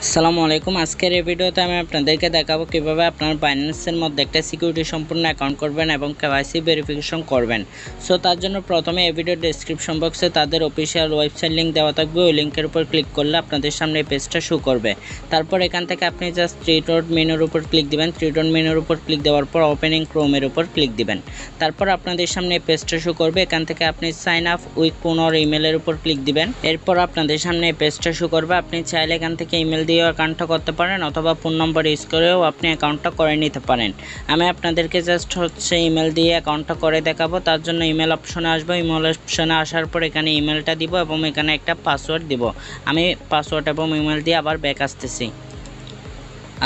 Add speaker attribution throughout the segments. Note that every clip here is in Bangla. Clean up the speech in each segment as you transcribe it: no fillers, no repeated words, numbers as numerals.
Speaker 1: আসসালামু আলাইকুম। আজকের এই ভিডিওতে আমি আপনাদেরকে দেখাবো কিভাবে আপনার বাইন্যান্সের মধ্যে একটা সিকিউরিটি সম্পূর্ণ অ্যাকাউন্ট করবেন এবং কেওয়াইসি ভেরিফিকেশন করবেন। সো তার জন্য প্রথমে এই ভিডিওর ডেসক্রিপশন বক্সে তাদের অফিসিয়াল ওয়েবসাইট লিঙ্ক দেওয়া থাকবে। ওই লিঙ্কের উপর ক্লিক করলে আপনাদের সামনে এই পেজটা শো করবে। তারপর এখান থেকে আপনি জাস্ট থ্রি ডট মেনুর উপর ক্লিক দিবেন। থ্রি ডট মেনুর উপর ক্লিক দেওয়ার পর ওপেনিং ক্রোমের উপর ক্লিক দিবেন। তারপর আপনাদের সামনে এই পেজটা শো করবে। এখান থেকে আপনি sign up with phone or ইমেলের উপর ক্লিক দিবেন। এরপর আপনাদের সামনে এই পেজটা শো করবে। আপনি চাইলে এখান থেকে ইমেল দিয়েও অ্যাকাউন্টটা করতে পারেন অথবা ফোন নম্বর ইউজ করেও আপনি অ্যাকাউন্টটা করে নিতে পারেন। আমি আপনাদেরকে জাস্ট ইমেল দিয়ে অ্যাকাউন্টটা করে দেখাবো। তার জন্য ইমেল অপশনে আসবো। ইমেল অপশনে আসার পর এখানে ইমেলটা দিব এবং এখানে একটা পাসওয়ার্ড দিব। আমি পাসওয়ার্ড এবং ইমেল দিয়ে আবার ব্যাক আসতেছি।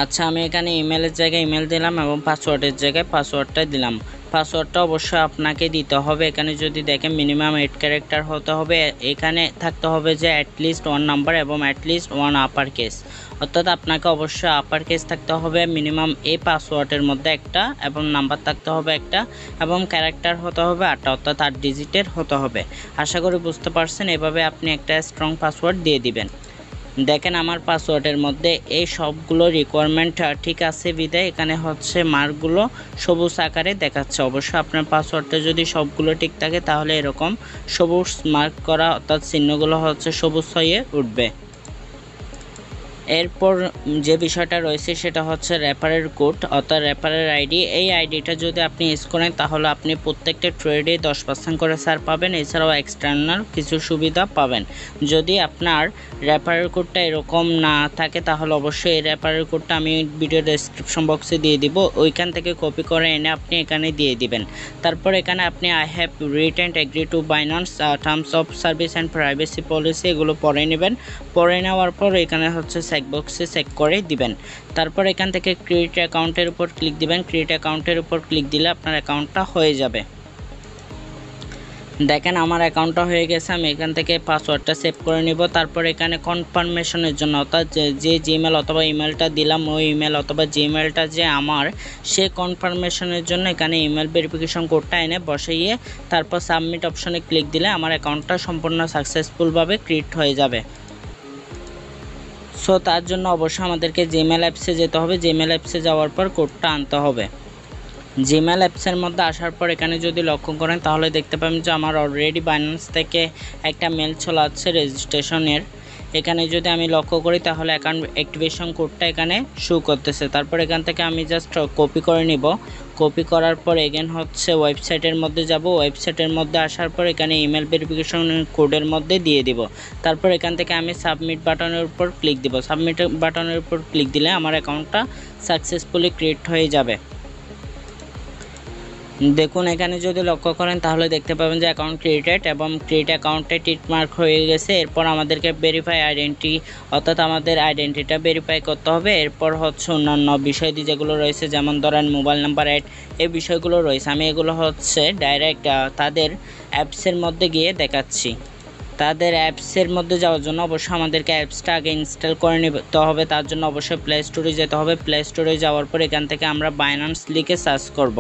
Speaker 1: আচ্ছা, আমি এখানে ইমেলের জায়গায় ইমেল দিলাম এবং পাসওয়ার্ডের জায়গায় পাসওয়ার্ডটা দিলাম। পাসওয়ার্ডটা অবশ্যই আপনাকে দিতে হবে। এখানে যদি দেখেন মিনিমাম 8 ক্যারেক্টার হতে হবে। এখানে থাকতে হবে যে অ্যাটলিস্ট 1 নাম্বার এবং অ্যাটলিস্ট 1 আপার কেস, অর্থাৎ আপনাকে অবশ্যই আপার কেস থাকতে হবে মিনিমাম এই পাসওয়ার্ডের মধ্যে একটা, এবং নাম্বার থাকতে হবে একটা, এবং ক্যারেক্টার হতে হবে 8টা, অর্থাৎ 8 ডিজিটের হতে হবে। আশা করি বুঝতে পারছেন। এভাবে আপনি একটা স্ট্রং পাসওয়ার্ড দিয়ে দিবেন। দেখেন আমার পাসওয়ার্ডের মধ্যে এই সবগুলো রিকোয়ারমেন্ট ঠিক আছে বিদায় এখানে মার্কগুলো সবুজ আকারে দেখাচ্ছে। অবশ্যই আপনার পাসওয়ার্ডটা যদি সবগুলো ঠিক থাকে তাহলে এরকম সবুজ মার্ক করা অর্থাৎ চিহ্নগুলো সবুজ হয়ে উঠবে। এরপর যে বিষয়টা রয়েছে সেটা রেফারেল কোড অর্থাৎ রেফারেল আইডি। এই আইডিটা যদি আপনি ইউজ করেন তাহলে আপনি প্রত্যেকটা ট্রেডে 10% করে ছাড় পাবেন। এছাড়াও এক্সটার্নাল কিছু সুবিধা পাবেন। যদি আপনার রেফারেল কোডটা এরকম না থাকে তাহলে অবশ্যই এই রেফারেল কোডটা আমি ভিডিও ডেসক্রিপশন বক্সে দিয়ে দিব। ওইখান থেকে কপি করে এনে আপনি এখানে দিয়ে দিবেন। তারপর এখানে আপনি I have read and agree to Binance terms of service and privacy policy এগুলো পড়ে নেবেন। পড়ে নেওয়ার পর এখানে চেক বক্সে চেক করে দিবেন। তারপর এখান থেকে ক্রিয়েট অ্যাকাউন্টের উপর ক্লিক দিবেন। ক্রিয়েট অ্যাকাউন্টের উপর ক্লিক দিলে আপনার অ্যাকাউন্টটা হয়ে যাবে। দেখেন আমার অ্যাকাউন্টটা হয়ে গেছে। আমি এখান থেকে পাসওয়ার্ডটা সেভ করে নিব। তারপর এখানে কনফার্মেশনের জন্য অর্থাৎ যে জিমেল অথবা ইমেলটা দিলাম ওই ইমেল অথবা জিমেলটা যে আমার, সে কনফার্মেশনের জন্য এখানে ইমেল ভেরিফিকেশন কোডটা এনে বসাইয়ে তারপর সাবমিট অপশনে ক্লিক দিলে আমার অ্যাকাউন্টটা সম্পূর্ণ সাকসেসফুলভাবে ক্রিয়েট হয়ে যাবে। সো তার জন্য অবশ্যই আমাদেরকে জিমেল অ্যাপসে যেতে হবে। জিমেল অ্যাপসে যাওয়ার পর কোডটা আনতে হবে। জিমেল অ্যাপসের মধ্যে আসার পর এখানে যদি লক্ষ্য করেন তাহলে দেখতে পাবেন যে আমার অলরেডি বাইন্যান্স থেকে একটা মেল চলে আসছে রেজিস্ট্রেশনের। এখানে যদি আমি লক্ষ্য করি তাহলে অ্যাকাউন্ট অ্যাক্টিভেশন কোডটা এখানে শো করতেছে। তারপর এখান থেকে আমি জাস্ট কপি করে নিব। কপি করার পর এগেন ওয়েবসাইটের মধ্যে যাব। ওয়েবসাইটের মধ্যে আসার পর এখানে ইমেল ভেরিফিকেশন কোডের মধ্যে দিয়ে দিব। তারপর এখান থেকে আমি সাবমিট বাটনের উপর ক্লিক দিব। সাবমিট বাটনের উপর ক্লিক দিলে আমার অ্যাকাউন্টটা সাকসেসফুলি ক্রিয়েট হয়ে যাবে। দেখুন এখানে যদি লক্ষ্য করেন তাহলে দেখতে পাবেন যে অ্যাকাউন্ট ক্রিয়েটেড এবং ক্রিয়েট অ্যাকাউন্টে টিক মার্ক হয়ে গেছে। এরপর আমাদেরকে ভেরিফাই আইডেন্টি অর্থাৎ আমাদের আইডেন্টিটা ভেরিফাই করতে হবে। এরপর অন্যান্য বিষয় যেগুলো রয়েছে যেমন ধরেন মোবাইল নাম্বার অ্যাড, এই বিষয়গুলো রয়েছে। আমি এগুলো ডাইরেক্ট তাদের অ্যাপসের মধ্যে গিয়ে দেখাচ্ছি। তাদের অ্যাপসের মধ্যে যাওয়ার জন্য অবশ্যই আমাদেরকে অ্যাপসটা আগে ইনস্টল করে নিতে হবে। তার জন্য অবশ্যই প্লে স্টোরে যেতে হবে। প্লে স্টোরে যাওয়ার পর এখান থেকে আমরা বাইন্যান্স লিখে সার্চ করব।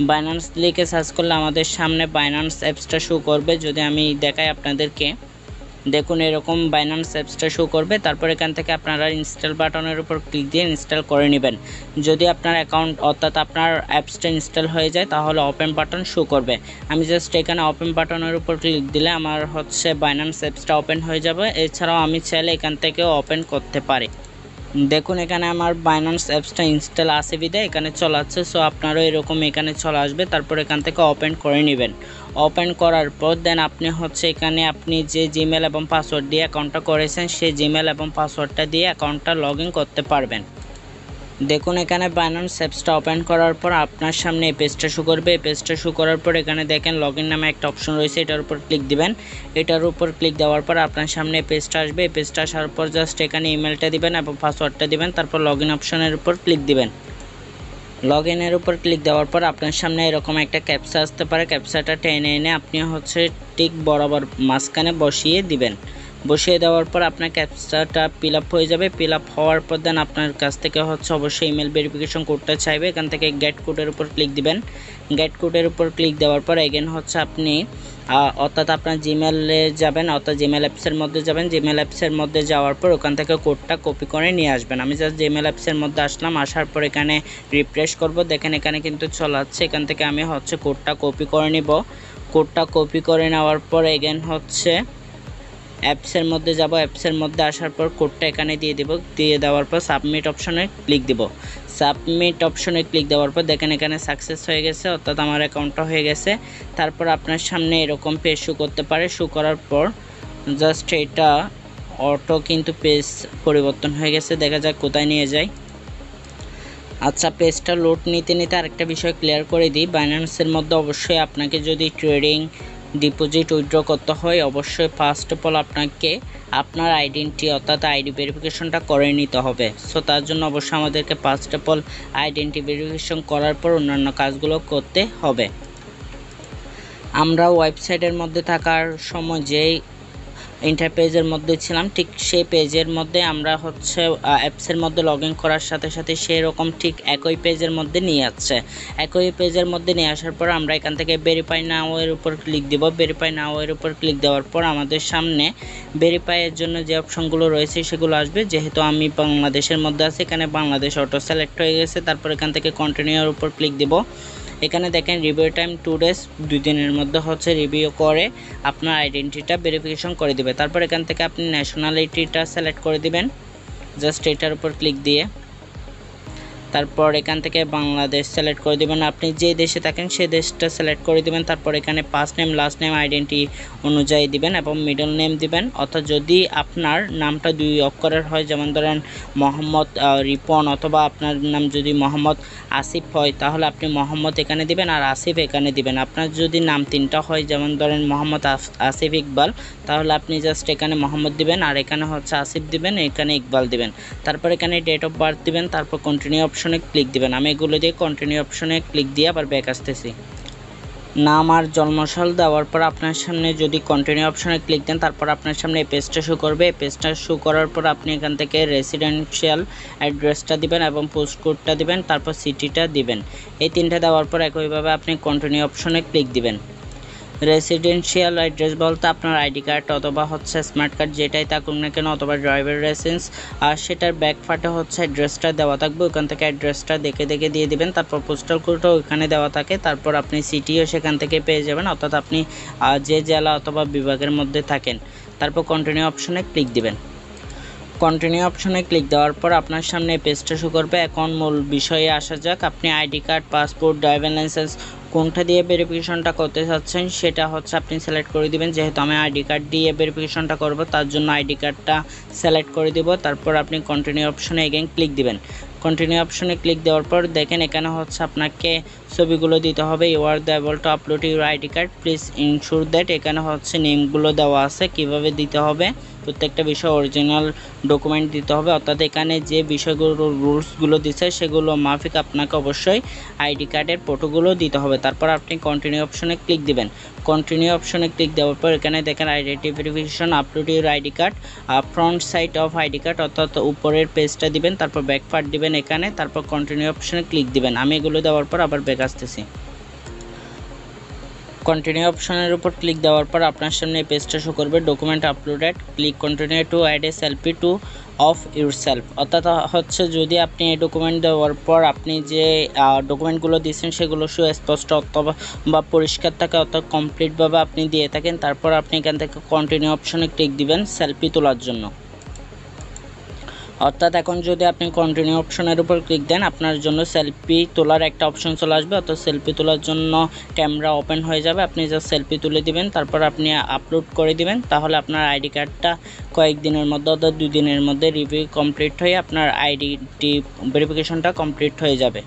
Speaker 1: বাইন্যান্স লিখে সার্চ করলে আমাদের সামনে বাইন্যান্স অ্যাপসটা শো করবে। যদি আমি দেখাই আপনাদেরকে, দেখুন এরকম বাইন্যান্স অ্যাপসটা শো করবে। তারপর এখান থেকে আপনারা ইনস্টল বাটনের উপর ক্লিক দিয়ে ইনস্টল করে নেবেন। যদি আপনার অ্যাকাউন্ট অর্থাৎ আপনার অ্যাপসটা ইনস্টল হয়ে যায় তাহলে ওপেন বাটন শো করবে। আমি জাস্ট এখানে ওপেন বাটনের উপর ক্লিক দিলে আমার বাইন্যান্স অ্যাপসটা ওপেন হয়ে যাবে। এছাড়াও আমি চাইলে এখান থেকে ওপেন করতে পারি। দেখুন এখানে আমার বাইন্যান্স অ্যাপসটা ইনস্টল আছে বিদায় এখানে চলে আসছে। সো আপনারও এরকম এখানে চলে আসবে। তারপর এখান থেকে ওপেন করে নেবেন। ওপেন করার পর দেন আপনি এখানে আপনি যে জিমেল এবং পাসওয়ার্ড দিয়ে অ্যাকাউন্টটা করেছেন সেই জিমেল এবং পাসওয়ার্ডটা দিয়ে অ্যাকাউন্টটা লগ ইন করতে পারবেন। দেখুন এখানে বাইন্যান্স অ্যাপসটা ওপেন করার পর আপনার সামনে এই পেজটা শো করবে। এই পেজটা শো করার পর এখানে দেখেন লগ ইন নামে একটা অপশন রয়েছে, এটার উপর ক্লিক দিবেন। এটার উপর ক্লিক দেওয়ার পর আপনার সামনে এই পেজটা আসবে। এই পেজটা আসার পর জাস্ট এখানে ইমেলটা দিবেন এবং পাসওয়ার্ডটা দিবেন। তারপর লগ ইন অপশনের উপর ক্লিক দিবেন। লগ ইনের উপর ক্লিক দেওয়ার পর আপনার সামনে এরকম একটা ক্যাপচা আসতে পারে। ক্যাপচাটা টেনে এনে আপনি টিক বরাবর মাঝখানে বসিয়ে দিবেন। বসিয়ে দেওয়ার পর আপনার ক্যাপচাটা ফিল আপ হয়ে যাবে। ফিল আপ হওয়ার পর দেন আপনার কাছ থেকে হচ্ছে অবশ্যই ইমেল ভেরিফিকেশন কোডটা চাইবে। এখান থেকে গেট কোডের উপর ক্লিক দিবেন। গেট কোডের উপর ক্লিক দেওয়ার পর এগেন হচ্ছে আপনি অর্থাৎ আপনার জিমেলে যাবেন, অর্থাৎ জিমেল অ্যাপসের মধ্যে যাবেন। জিমেল অ্যাপসের মধ্যে যাওয়ার পর ওখান থেকে কোডটা কপি করে নিয়ে আসবেন। আমি জাস্ট জিমেল অ্যাপসের মধ্যে আসলাম, আসার পর এখানে রিফ্রেশ করব। দেখেন এখানে কিন্তু চলাচ্ছে। এখান থেকে আমি হচ্ছে কোডটা কপি করে নিব। কোডটা কপি করে নেওয়ার পর এগেন হচ্ছে অ্যাপসের মধ্যে যাব। অ্যাপসের মধ্যে আসার পর কোডটা এখানে দিয়ে দেব। দিয়ে দেওয়ার পর সাবমিট অপশনে ক্লিক দিব। সাবমিট অপশনে ক্লিক দেওয়ার পর দেখেন এখানে সাকসেস হয়ে গেছে, অর্থাৎ আমার অ্যাকাউন্টটা হয়ে গেছে। তারপর আপনার সামনে এরকম পেজ শো করতে পারে। শো করার পর জাস্ট এটা অটো কিন্তু পেজ পরিবর্তন হয়ে গেছে। দেখা যাক কোথায় নিয়ে যায়। আচ্ছা, পেজটা লোড নিতে নিতে আরেকটা বিষয় ক্লিয়ার করে দিই। বাইন্যান্সের মধ্যে অবশ্যই আপনাকে যদি ট্রেডিং ডিপোজিট উইথড্র করতে হয়, অবশ্যই ফার্স্ট অফ অল আপনাকে আপনার আইডেন্টি অর্থাৎ আইডি ভেরিফিকেশনটা করে নিতে হবে। সো তার জন্য অবশ্যই আমাদেরকে first of all identity verification করার পর অন্যান্য কাজগুলো করতে হবে। আমরা ওয়েবসাইটের মধ্যে থাকার সময় যেই ইন্টারপেজের মধ্যে ছিলাম, ঠিক সেই পেজের মধ্যে আমরা হচ্ছে অ্যাপসের মধ্যে লগ ইন করার সাথে সাথে সেই রকম ঠিক একই পেজের মধ্যে নিয়ে আসছে। একই পেজের মধ্যে নিয়ে আসার পর আমরা এখান থেকে ভেরিফাই নাও এর উপর ক্লিক দিব। ভেরিফাই নাও এর উপর ক্লিক দেওয়ার পর আমাদের সামনে ভেরিফাইয়ের জন্য যে অপশনগুলো রয়েছে সেগুলো আসবে। যেহেতু আমি বাংলাদেশের মধ্যে আছি, এখানে বাংলাদেশ অটো সিলেক্ট হয়ে গেছে। তারপর এখান থেকে কন্টিনিউর উপর ক্লিক দিব। এখানে দেখেন রিভিউ টাইম 2 ডেজ, 2 দিনের মধ্যে হচ্ছে রিভিউ করে আপনার আইডেন্টিটিটা ভেরিফিকেশন করে দিবে। তারপর এখান থেকে আপনি ন্যাশনালিটিটা সিলেক্ট করে দিবেন জাস্ট এটার উপর ক্লিক দিয়ে। তারপর এখান থেকে বাংলাদেশ সিলেক্ট করে দিবেন। আপনি যে দেশে থাকেন সেই দেশটা সিলেক্ট করে দিবেন। তারপর এখানে first name last name identity অনুযায়ী দিবেন এবং মিডল নেম দিবেন। অর্থাৎ যদি আপনার নামটা 2 অক্ষরের হয়, যেমন ধরেন মোহাম্মদ রিপন, অথবা আপনার নাম যদি মোহাম্মদ আসিফ হয়, তাহলে আপনি মোহাম্মদ এখানে দিবেন আর আসিফ এখানে দিবেন। আপনার যদি নাম 3টা হয়, যেমন ধরেন মোহাম্মদ আসিফ ইকবাল, তাহলে আপনি জাস্ট এখানে মোহাম্মদ দিবেন আর এখানে হচ্ছে আসিফ দিবেন, এখানে ইকবাল দিবেন। তারপর এখানে ডেট অফ বার্থ দিবেন। তারপর কন্টিনিউ অপশনে ক্লিক দিবেন। আমি এগুলো দিয়ে কন্টিনিউ অপশনে ক্লিক দিয়ে আবার ব্যাক আসতেছি। নাম আর জন্মসাল দেওয়ার পর আপনার সামনে যদি কন্টিনিউ অপশনে ক্লিক দেন, তারপর আপনার সামনে এই পেজটা শো করবে। এই পেজটা শো করার পর আপনি এখান থেকে রেসিডেন্সিয়াল অ্যাড্রেসটা দিবেন এবং পোস্ট কোডটা দিবেন, তারপর সিটিটা দিবেন। এই 3টা দেওয়ার পর একইভাবে আপনি কন্টিনিউ অপশনে ক্লিক দিবেন। রেসিডেন্সিয়াল অ্যাড্রেস বলতে আপনার আইডি কার্ড অথবা হচ্ছে স্মার্ট কার্ড যেটাই থাকুক না কেন, অথবা ড্রাইভার লাইসেন্স, আর সেটার ব্যাক পার্টে হচ্ছে অ্যাড্রেসটা দেওয়া থাকবে। ওখান থেকে অ্যাড্রেসটা দেখে দেখে দিয়ে দিবেন। তারপর পোস্টাল কোডও ওখানে দেওয়া থাকে। তারপর আপনি সিটিও সেখান থেকে পেয়ে যাবেন, অর্থাৎ আপনি যে জেলা অথবা বিভাগের মধ্যে থাকেন। তারপর কন্টিনিউ অপশনে ক্লিক দিবেন। কন্টিনিউ অপশনে ক্লিক দেওয়ার পর আপনার সামনে পেজটা শো করবে। এখন মূল বিষয়ে আসা যাক। আপনি ID card, passport, driving licence কোনটা দিয়ে ভেরিফিকেশনটা করতে চাচ্ছেন সেটা হচ্ছে আপনি সিলেক্ট করে দিবেন। যেহেতু আমি আইডি কার্ড দিয়ে ভেরিফিকেশনটা করব, তার জন্য আইডি কার্ডটা সিলেক্ট করে দিব। তারপর আপনি কন্টিনিউ অপশনে এগেইন ক্লিক দিবেন। কন্টিনিউ অপশনে ক্লিক দেওয়ার পর দেখেন এখানে হচ্ছে আপনাকে ছবিগুলো দিতে হবে। You are able to upload your ID card, please ensure that. এখানে হচ্ছে নেমগুলো দেওয়া আছে কিভাবে দিতে হবে। প্রত্যেকটা বিষয় অরিজিনাল ডকুমেন্ট দিতে হবে, অর্থাৎ এখানে যে বিষয়গুলো রুলসগুলো দিচ্ছে সেগুলো মাফিক আপনাকে অবশ্যই আইডি কার্ডের ফটোগুলো দিতে হবে। তারপর আপনি কন্টিনিউ অপশনে ক্লিক দিবেন। কন্টিনিউ অপশনে ক্লিক দেওয়ার পর এখানে দেখেন identity verification, upload your ID card, front side of ID card, অর্থাৎ উপরের পেজটা দিবেন। তারপর ব্যাক পার্ট দিবেন এখানে। তারপর কন্টিনিউ অপশনে ক্লিক দিবেন। আমি এগুলো দেওয়ার পর আবার ব্যাক আসতেছি। কন্টিনিউ অপশনের উপর ক্লিক দেওয়ার পর আপনার সামনে এই পেজটা শো করবে। Document uploaded, click continue to add a selfie to of yourself. অর্থাৎ হচ্ছে যদি আপনি এই ডকুমেন্ট দেওয়ার পর আপনি যে ডকুমেন্টগুলো দিচ্ছেন সেগুলো সুস্পষ্ট অথবা বা পরিষ্কার থাকে, অর্থাৎ কমপ্লিটভাবে আপনি দিয়ে থাকেন, তারপর আপনি এখান থেকে কন্টিনিউ অপশনে ক্লিক দিবেন সেলফি তোলার জন্য। অর্থাৎ এখন যদি আপনি কন্টিনিউ অপশনের উপর ক্লিক দেন, আপনার জন্য সেলফি তোলার একটা অপশন চলে আসবে। অর্থাৎ সেলফি তোলার জন্য ক্যামেরা ওপেন হয়ে যাবে। আপনি জাস্ট সেলফি তুলে দিবেন, তারপর আপনি আপলোড করে দিবেন। তাহলে আপনার আইডি কার্ডটা কয়েকদিনের মধ্যে অর্থাৎ 2 দিনের মধ্যে রিভিউ কমপ্লিট হয়ে আপনার আইডি ভেরিফিকেশনটা কমপ্লিট হয়ে যাবে।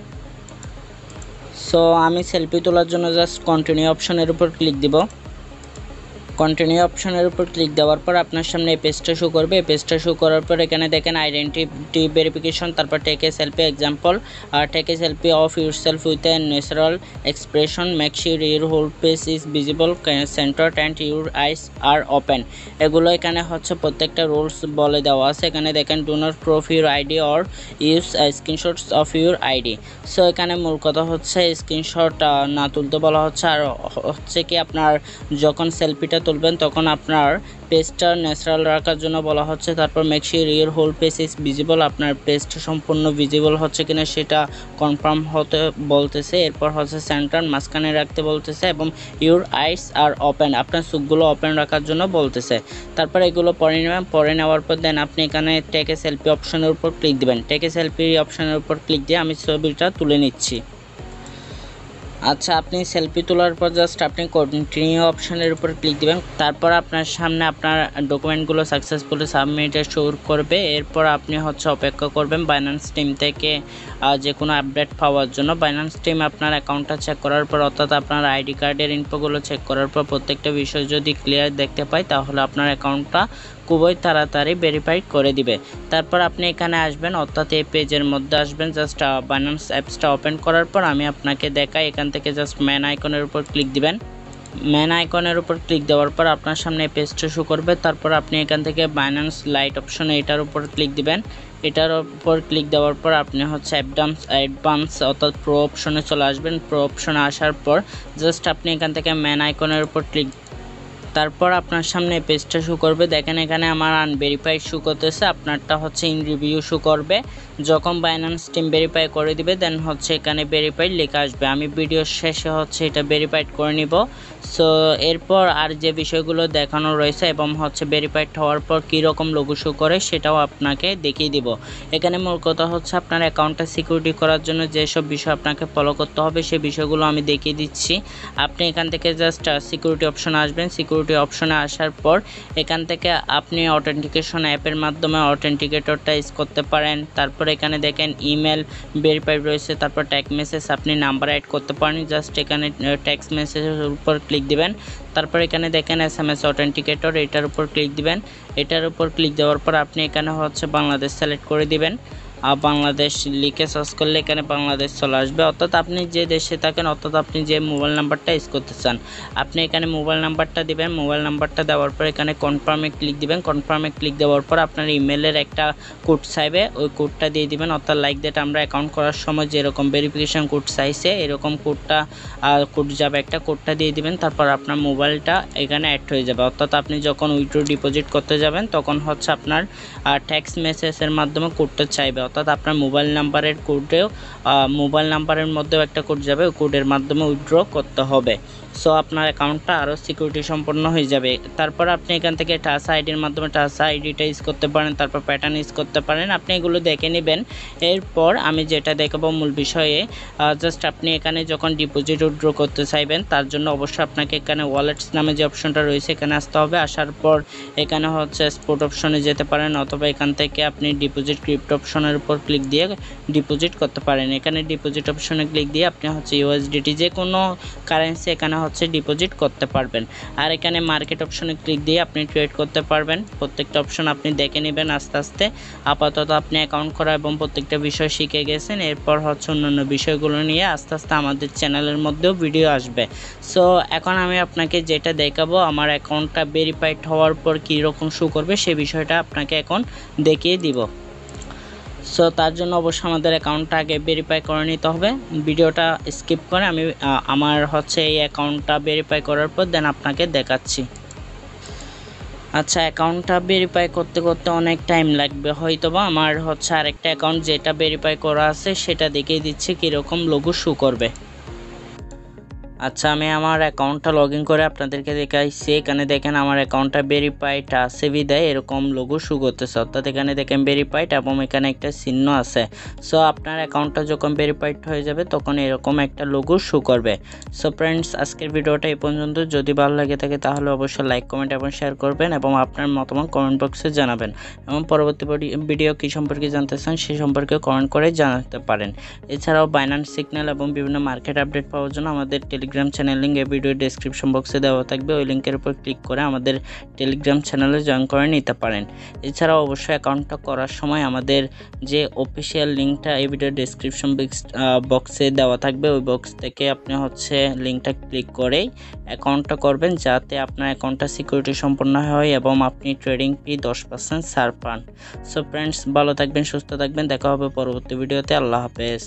Speaker 1: সো আমি সেলফি তোলার জন্য জাস্ট কন্টিনিউ অপশনের উপর ক্লিক দিব। কন্টিনিউ অপশনের উপর ক্লিক দেওয়ার পর আপনার সামনে এই পেজটা শো করবে। এই পেজটা শো করার পর এখানে দেখেন আইডেন্টিটি ভেরিফিকেশন, তারপর take a selfie example, take a selfie of yourself with a natural expression, make sure your whole face is visible, centred and your eyes are open. এগুলো এখানে হচ্ছে প্রত্যেকটা রুলস বলে দেওয়া আছে। এখানে দেখেন do not proof your ID or use screenshots of your ID. So এখানে মূল কথা হচ্ছে স্ক্রিনশট না তুলতে বলা হচ্ছে। আর হচ্ছে কি আপনার যখন সেলফিটা তুলবেন তখন আপনার পেজটা ন্যাচারাল রাখার জন্য বলা হচ্ছে। তারপর make sure your whole page is visible, আপনার পেজটা সম্পূর্ণ ভিজিবল হচ্ছে কিনা সেটা কনফার্ম হতে বলতেছে। এরপর হচ্ছে সেন্টার মাঝখানে রাখতে বলতেছে এবং ইউর আইস আর ওপেন, আপনার চোখগুলো ওপেন রাখার জন্য বলতেছে। তারপর এগুলো পরে নেবেন। পরে নেওয়ার পর দেন আপনি এখানে টেক এ সেলফি অপশনের উপর ক্লিক দিবেন। টেক এ সেলফি অপশনের উপর ক্লিক দিয়ে আমি ছবিটা তুলে নিচ্ছি। আচ্ছা, আপনি সেলফি তোলার পর জাস্ট আপনি কন্টিনিউ অপশনের উপর ক্লিক দিবেন। তারপর আপনার সামনে আপনার ডকুমেন্টগুলো সাকসেসফুলি সাবমিটে শো করবে। এরপর আপনি হচ্ছে অপেক্ষা করবেন বাইন্যান্স টিম থেকে যে কোনো আপডেট পাওয়ার জন্য। বাইন্যান্স টিম আপনার অ্যাকাউন্টটা চেক করার পর অর্থাৎ আপনার আইডি কার্ডের ইনফোগুলো চেক করার পর প্রত্যেকটা বিষয় যদি ক্লিয়ার দেখতে পায় তাহলে আপনার অ্যাকাউন্টটা খুবই তাড়াতাড়ি ভেরিফাই করে দিবে। তারপর আপনি এখানে আসবেন, অর্থাৎ এই পেজের মধ্যে আসবেন। জাস্ট বাইন্যান্স অ্যাপসটা ওপেন করার পর আমি আপনাকে দেখাই। এখান থেকে জাস্ট ম্যান আইকনের উপর ক্লিক দিবেন। ম্যান আইকনের উপর ক্লিক দেওয়ার পর আপনার সামনে এই পেজটা শো করবে। তারপর আপনি এখান থেকে বাইন্যান্স লাইট অপশনে এটার উপর ক্লিক দিবেন। এটার উপর ক্লিক দেওয়ার পর আপনি হচ্ছে অ্যাডভান্স অর্থাৎ প্রো অপশনে চলে আসবেন। প্রো অপশনে আসার পর জাস্ট আপনি এখান থেকে ম্যান আইকনের উপর ক্লিক, তারপর আপনার সামনে পেজটা শো করবে। দেখেন এখানে আমার আনভেরিফাইড শো করতেছে, আপনারটা হচ্ছে ইন রিভিউ শো করবে। যখন বাইন্যান্স টিম ভেরিফাই করে দিবে দেন হচ্ছে এখানে ভেরিফাইড লেখা আসবে। আমি ভিডিওর শেষে হচ্ছে এটা ভেরিফাইড করে নিব। সো এরপর আর যে বিষয়গুলো দেখানো রয়েছে এবং হচ্ছে ভেরিফাইড হওয়ার পর কীরকম লোগো শো করে সেটাও আপনাকে দেখিয়ে দিব। এখানে মূল কথা হচ্ছে আপনার অ্যাকাউন্টটা সিকিউরিটি করার জন্য যেসব বিষয় আপনাকে ফলো করতে হবে সেই বিষয়গুলো আমি দেখিয়ে দিচ্ছি। আপনি এখান থেকে জাস্ট সিকিউরিটি অপশনে আসবেন। সিকিউরিটি অপশনে আসার পর এখান থেকে আপনি অথেন্টিকেশন অ্যাপের মাধ্যমে অথেন্টিকেটরটা ইউজ করতে পারেন। তারপর এখানে দেখেন ইমেল ভেরিফাইড রয়েছে। তারপর টেক্সট মেসেজ আপনি নাম্বার অ্যাড করতে পারেন। জাস্ট এখানে টেক্সট মেসেজের উপর ক্লিক দিবেন। তারপর এখানে দেখেন SMS অথেন্টিকেটর, এটার উপর ক্লিক দিবেন। এটার উপর ক্লিক দেওয়ার পর আপনি এখানে হচ্ছে বাংলাদেশ সিলেক্ট করে দিবেন। বাংলাদেশ লিখে সার্চ করলে এখানে বাংলাদেশ চলে আসবে। অর্থাৎ আপনি যে দেশে থাকেন, অর্থাৎ আপনি যে মোবাইল নাম্বারটা ইউজ করতে চান আপনি এখানে মোবাইল নাম্বারটা দিবেন। মোবাইল নাম্বারটা দেওয়ার পর এখানে কনফার্মে ক্লিক দিবেন। কনফার্মে ক্লিক দেওয়ার পর আপনার ইমেলের একটা কোড চাইবে, ওই কোডটা দিয়ে দিবেন। অর্থাৎ লাইক দ্যাট আমরা অ্যাকাউন্ট করার সময় যেরকম ভেরিফিকেশন কোড চাইছে এরকম কোড যাবে, একটা কোডটা দিয়ে দিবেন। তারপর আপনার মোবাইলটা এখানে অ্যাড হয়ে যাবে। অর্থাৎ আপনি যখন উইথড্র ডিপোজিট করতে যাবেন তখন হচ্ছে আপনার টেক্সট মেসেজের মাধ্যমে কোডটা চাইবে। অর্থাৎ আপনার মোবাইল নাম্বারের মধ্যেও একটা কোড যাবে, ওই কোডের মাধ্যমে উইথড্র করতে হবে। সো আপনার অ্যাকাউন্টটা আরও সিকিউরিটি সম্পন্ন হয়ে যাবে। তারপর আপনি এখান থেকে টাচ আইডির মাধ্যমে টাচ আইডিটা ইউজ করতে পারেন। তারপর প্যাটার্ন ইউজ করতে পারেন, আপনি এগুলো দেখে নেবেন। এরপর আমি যেটা দেখাবো মূল বিষয়ে, জাস্ট আপনি এখানে যখন ডিপোজিট উইথড্র করতে চাইবেন তার জন্য অবশ্যই আপনাকে এখানে ওয়ালেটস নামে যে অপশনটা রয়েছে এখানে আসতে হবে। আসার পর এখানে হচ্ছে স্পট অপশনে যেতে পারেন, অথবা এখান থেকে আপনি ডিপোজিট ক্রিপ্টো অপশনের উপর ক্লিক দিয়ে ডিপোজিট করতে পারেন। এখানে ডিপোজিট অপশনে ক্লিক দিয়ে আপনি হচ্ছে USDT যে কোনো কারেন্সি এখানে হচ্ছে ডিপোজিট করতে পারবেন। আর এখানে মার্কেট অপশনে ক্লিক দিয়ে আপনি ট্রেড করতে পারবেন। প্রত্যেকটা অপশন আপনি দেখে নেবেন আস্তে আস্তে। আপাতত আপনি অ্যাকাউন্ট করা এবং প্রত্যেকটা বিষয় শিখে গেছেন। এরপর হচ্ছে অন্যান্য বিষয়গুলো নিয়ে আস্তে আস্তে আমাদের চ্যানেলের মধ্যেও ভিডিও আসবে। সো এখন আমি আপনাকে যেটা দেখাবো আমার অ্যাকাউন্টটা ভেরিফাইড হওয়ার পর কীরকম শো করবে সেই বিষয়টা আপনাকে এখন দেখিয়ে দিব। সো তার জন্য অবশ্যই আমাদের অ্যাকাউন্টটা আগে ভেরিফাই করে নিতে হবে। ভিডিওটা স্কিপ করে আমি আমার হচ্ছে এই অ্যাকাউন্টটা ভেরিফাই করার পর দেন আপনাকে দেখাচ্ছি। আচ্ছা, অ্যাকাউন্টটা ভেরিফাই করতে করতে অনেক টাইম লাগবে হয়তোবা। আমার হচ্ছে আরেকটা অ্যাকাউন্ট যেটা ভেরিফাই করা আছে সেটা দেখিয়ে দিচ্ছি কীরকম লোগো শো করবে। আচ্ছা, আমি আমার অ্যাকাউন্টটা লগ ইন করে আপনাদেরকে দেখাইছি। এখানে দেখেন আমার অ্যাকাউন্টটা ভেরিফাইড আছে বিদায় এরকম লোগো শো করতেছে। অর্থাৎ এখানে দেখেন ভেরিফাইড এবং এখানে একটা চিহ্ন আছে। সো আপনার অ্যাকাউন্টটা যখন ভেরিফাইড হয়ে যাবে তখন এরকম একটা লোগো শো করবে। সো ফ্রেন্ডস, আজকের ভিডিওটা এই পর্যন্ত। যদি ভালো লাগে থাকে তাহলে অবশ্যই লাইক, কমেন্ট এবং শেয়ার করবেন এবং আপনার মতামত কমেন্ট বক্সে জানাবেন। এবং পরবর্তী ভিডিও কী সম্পর্কে জানতে চান সে সম্পর্কে কমেন্ট করে জানাতে পারেন। এছাড়াও বাইন্যান্স সিগন্যাল এবং বিভিন্ন মার্কেট আপডেট পাওয়ার জন্য আমাদের টেলিগ্রাম টেলিগ্রাম চ্যানেল লিঙ্ক এই ভিডিও ডেসক্রিপশন বক্সে দেওয়া থাকবে, ওই লিঙ্কের উপর ক্লিক করে আমাদের টেলিগ্রাম চ্যানেলে জয়েন করে নিতে পারেন। এছাড়াও অবশ্যই অ্যাকাউন্টটা করার সময় আমাদের যে অফিসিয়াল লিঙ্কটা এই ভিডিও ডেসক্রিপশন বক্সে দেওয়া থাকবে, ওই বক্স থেকে আপনি লিঙ্কটা ক্লিক করেই অ্যাকাউন্টটা করবেন, যাতে আপনার অ্যাকাউন্টটা সিকিউরিটি সম্পন্ন হয় এবং আপনি ট্রেডিং ফি 10% ছাড় পান। সো ফ্রেন্ডস, ভালো থাকবেন, সুস্থ থাকবেন, দেখা হবে পরবর্তী ভিডিওতে। আল্লাহ হাফেজ।